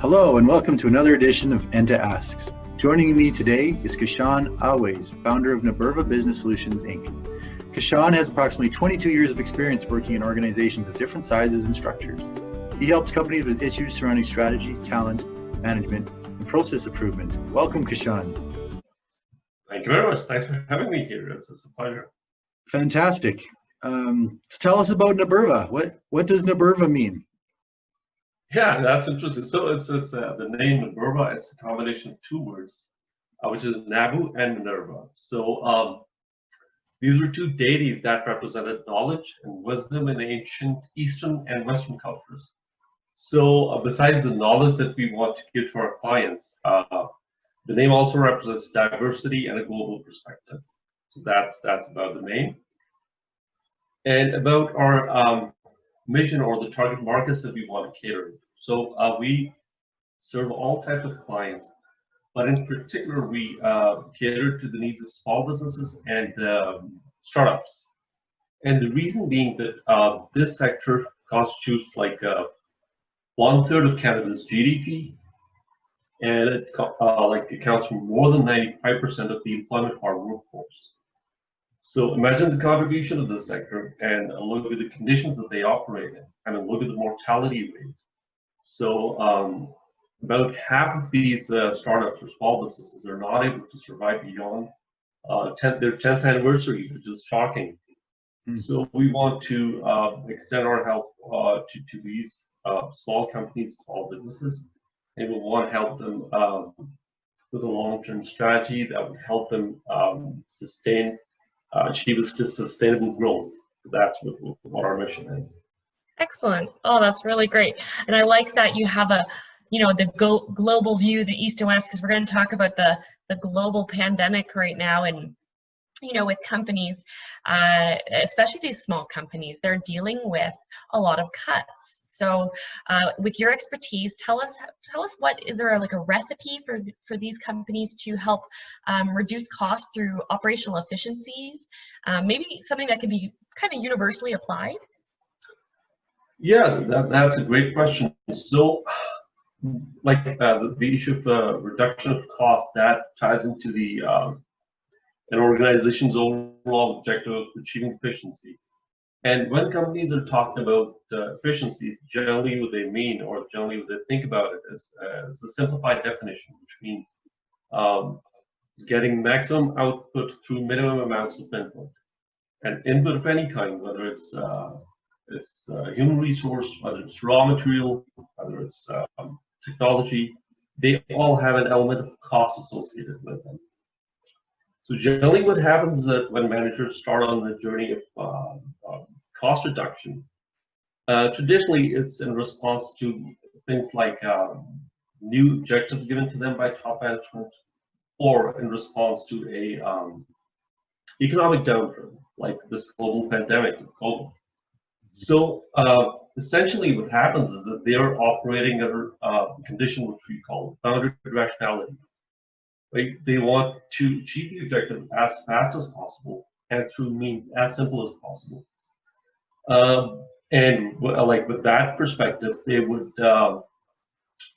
Hello and welcome to another edition of Enta Asks. Joining me today is Kashan Awais, founder of YYC Business Solutions, Inc. Kashan has approximately 22 years of experience working in organizations of different sizes and structures. He helps companies with issues surrounding strategy, talent, management, and process improvement. Welcome, Kashan. Thank you very much. Thanks for having me here. It's a pleasure. Fantastic. So tell us about YYC. What does YYC mean? Yeah, that's interesting. So it's the name YYC. It's a combination of two words, which is Nabu and Minerva. So these were two deities that represented knowledge and wisdom in ancient Eastern and Western cultures. So besides the knowledge that we want to give to our clients, the name also represents diversity and a global perspective. So that's about the name. And about our mission or the target markets that we want to cater to. So we serve all types of clients, but in particular, we cater to the needs of small businesses and startups. And the reason being that this sector constitutes like 1/3 of Canada's GDP, and it accounts for more than 95% of the employment of our workforce. So imagine the contribution of this sector and look at the conditions that they operate in, and look at the mortality rate. So about half of these startups or small businesses are not able to survive beyond their 10th anniversary, which is shocking. So we want to extend our help to these small companies, small businesses, and we want to help them with a long-term strategy that would help them achieve a sustainable growth. So that's what our mission is. Excellent. Oh, that's really great. And I like that you have the global view, the East and West, because we're going to talk about the global pandemic right now. And, with companies, especially these small companies, they're dealing with a lot of cuts. So with your expertise, tell us is there like a recipe for these companies to help reduce costs through operational efficiencies? Maybe something that can be kind of universally applied? Yeah, that's a great question. So like the issue of reduction of cost, that ties into an organization's overall objective of achieving efficiency. And when companies are talking about efficiency, generally what they mean, or generally what they think about it, is a simplified definition, which means getting maximum output through minimum amounts of input. And input of any kind, whether it's human resource, whether it's raw material, whether it's technology, they all have an element of cost associated with them. So generally what happens is that when managers start on the journey of cost reduction, traditionally it's in response to things like new objectives given to them by top management, or in response to a economic downturn, like this global pandemic of COVID. So essentially what happens is that they are operating under a condition which we call bounded rationality. Right? They want to achieve the objective as fast as possible and through means as simple as possible. And like with that perspective, they would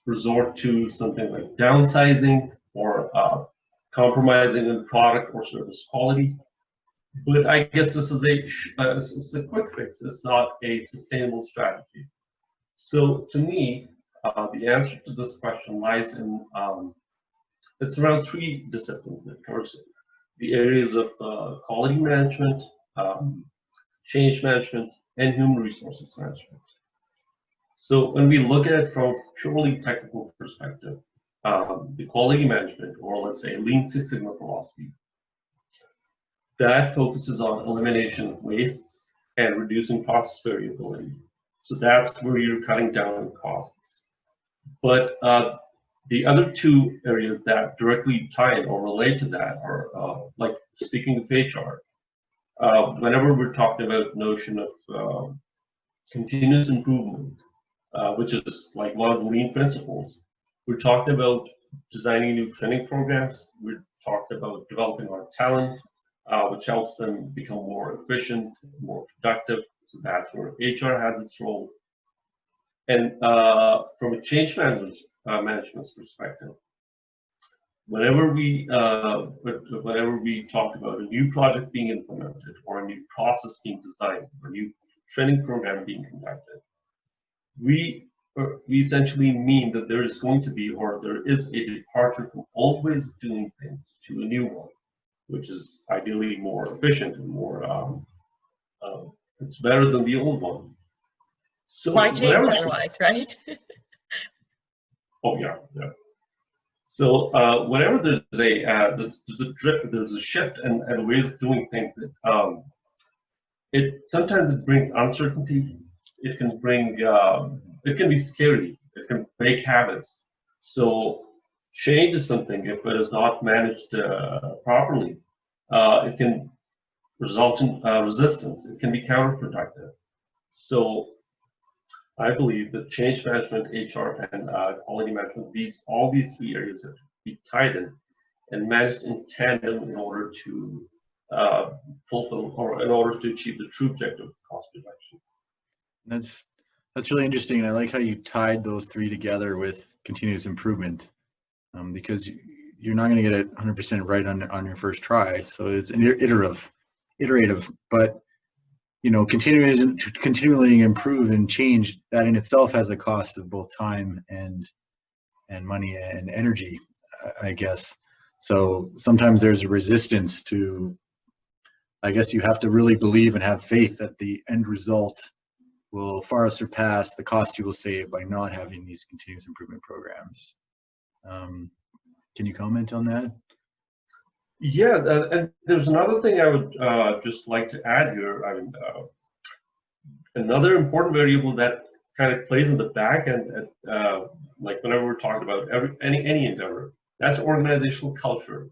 resort to something like downsizing or compromising in product or service quality. But I guess this is a quick fix. It's not a sustainable strategy. So to me, the answer to this question lies in it's around three disciplines. It covers the areas of quality management, change management, and human resources management. So when we look at it from a purely technical perspective, the quality management, or let's say Lean Six Sigma philosophy, that focuses on elimination of wastes and reducing process variability. So that's where you're cutting down on costs. But the other two areas that directly tie in or relate to that are, like speaking of HR, whenever we're talking about the notion of continuous improvement, which is like one of the lean principles, we're talking about designing new training programs. We're talking about developing our talent, which helps them become more efficient, more productive. So that's where HR has its role. And from a change management's perspective. Whenever we talk about a new project being implemented, or a new process being designed, or a new training program being conducted, we essentially mean that there is going to be, or there is, a departure from old ways of doing things to a new one, which is ideally more efficient and more, it's better than the old one. So why change otherwise, right? Oh yeah, yeah. So whenever there's a shift and ways of doing things, sometimes it brings uncertainty. It can bring it can be scary. It can break habits. So change is something, if it is not managed properly, it can result in resistance. It can be counterproductive. So I believe that change management, HR, and quality management, all these three areas have to be tied in and managed in tandem in order to fulfill, or in order to achieve the true objective of cost reduction. That's really interesting, and I like how you tied those three together with continuous improvement, because you're not going to get it 100% right on your first try. So it's an iterative, but continually improve and change, that in itself has a cost of both time and money and energy, I guess. So sometimes there's a resistance to, I guess you have to really believe and have faith that the end result will far surpass the cost you will save by not having these continuous improvement programs. Can you comment on that? Yeah, and there's another thing I would just like to add here. I mean, another important variable that kind of plays in the back end, like whenever we're talking about any endeavor, that's organizational culture.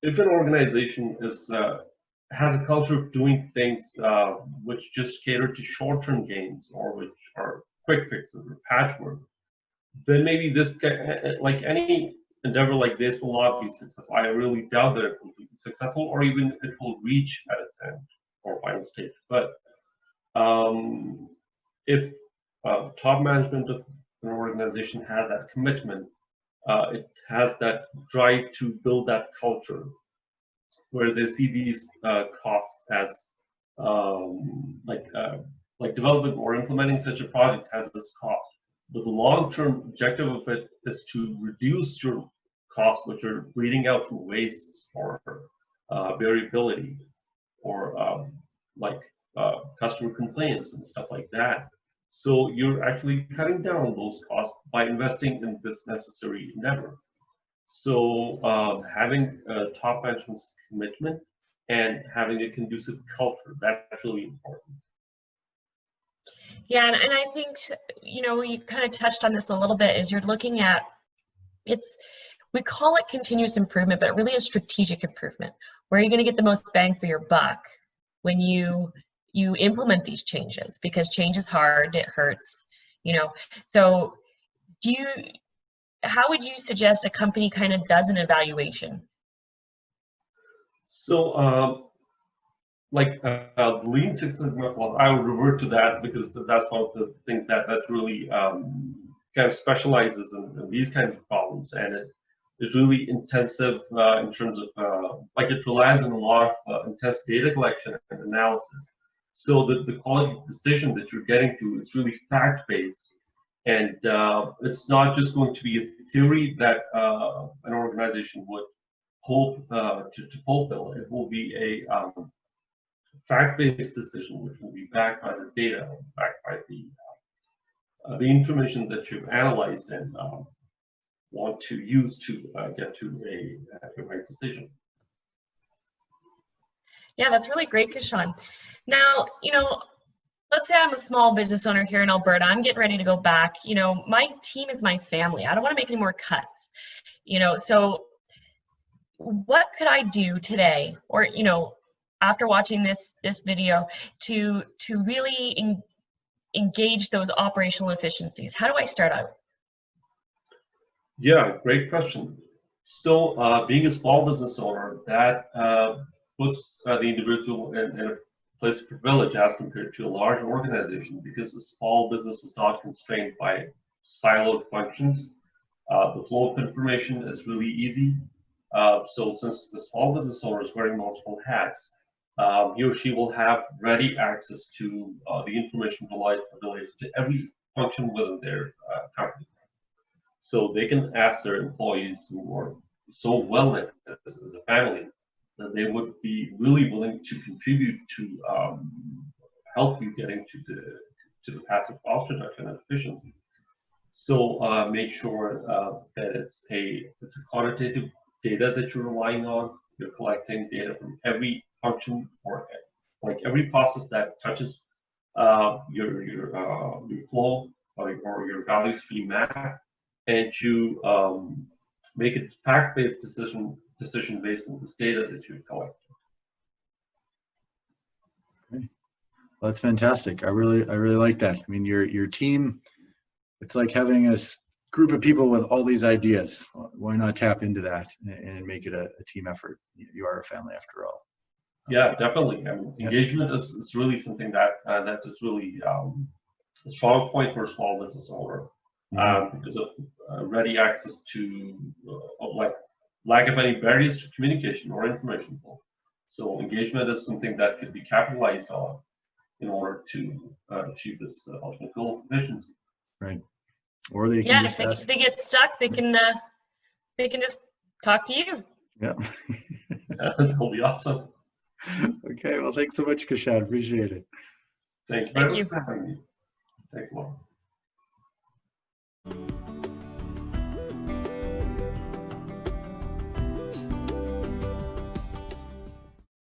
If an organization has a culture of doing things which just cater to short-term gains, or which are quick fixes or patchwork, then maybe this, like any endeavor like this, will not be successful. I really doubt that it will be successful, or even it will reach at its end or final stage. But if top management of an organization has that commitment, it has that drive to build that culture, where they see these costs as like development or implementing such a project has this cost. But the long-term objective of it is to reduce your costs, which are bleeding out through wastes or variability, or customer complaints and stuff like that. So you're actually cutting down those costs by investing in this necessary endeavor. So having top management's commitment and having a conducive culture, that's really important. Yeah, and I think, you kind of touched on this a little bit, is you're looking at, we call it continuous improvement, but really a strategic improvement. Where are you going to get the most bang for your buck when you implement these changes? Because change is hard, it hurts, So how would you suggest a company kind of does an evaluation? So the Lean Six Sigma, well, I would revert to that because that's one of the things that really kind of specializes in these kinds of problems, and it is really intensive in terms of it relies on a lot of intense data collection and analysis. So the quality decision that you're getting to is really fact-based, and it's not just going to be a theory that an organization would hope to fulfill. It will be a fact-based decision, which will be backed by the data, backed by the information that you've analyzed and want to use to get to a right decision. Yeah, that's really great, Kashan. Now, let's say I'm a small business owner here in Alberta. I'm getting ready to go back. My team is my family. I don't want to make any more cuts. So what could I do today, or after watching this video, to really engage those operational efficiencies? How do I start out? Yeah, great question. So being a small business owner, that puts the individual in a place of privilege as compared to a large organization, because a small business is not constrained by siloed functions. The flow of information is really easy. So since the small business owner is wearing multiple hats, he or she will have ready access to the information related to every function within their company. So they can ask their employees who are so well knit as a family that they would be really willing to contribute to help you getting to the paths of cost reduction and efficiency. So make sure that it's a quantitative data that you're relying on. You're collecting data from every function or like every process that touches your flow or your value stream map, and to make a fact-based decision based on this data that you collect. Okay. Well, that's fantastic. I really like that. I mean, your team, it's like having a group of people with all these ideas. Why not tap into that and make it a team effort? You are a family after all. Yeah, definitely. I mean, engagement is really something that is really a strong point for a small business owner, because of ready access to like lack of any barriers to communication or information flow. So engagement is something that could be capitalized on in order to achieve this ultimate goal of efficiency. Right. Or they can if they get stuck, they can just talk to you. Yeah. That'll be awesome. Okay. Well, thanks so much, Kashan. Appreciate it. Thank you very much for having me. Thanks a lot.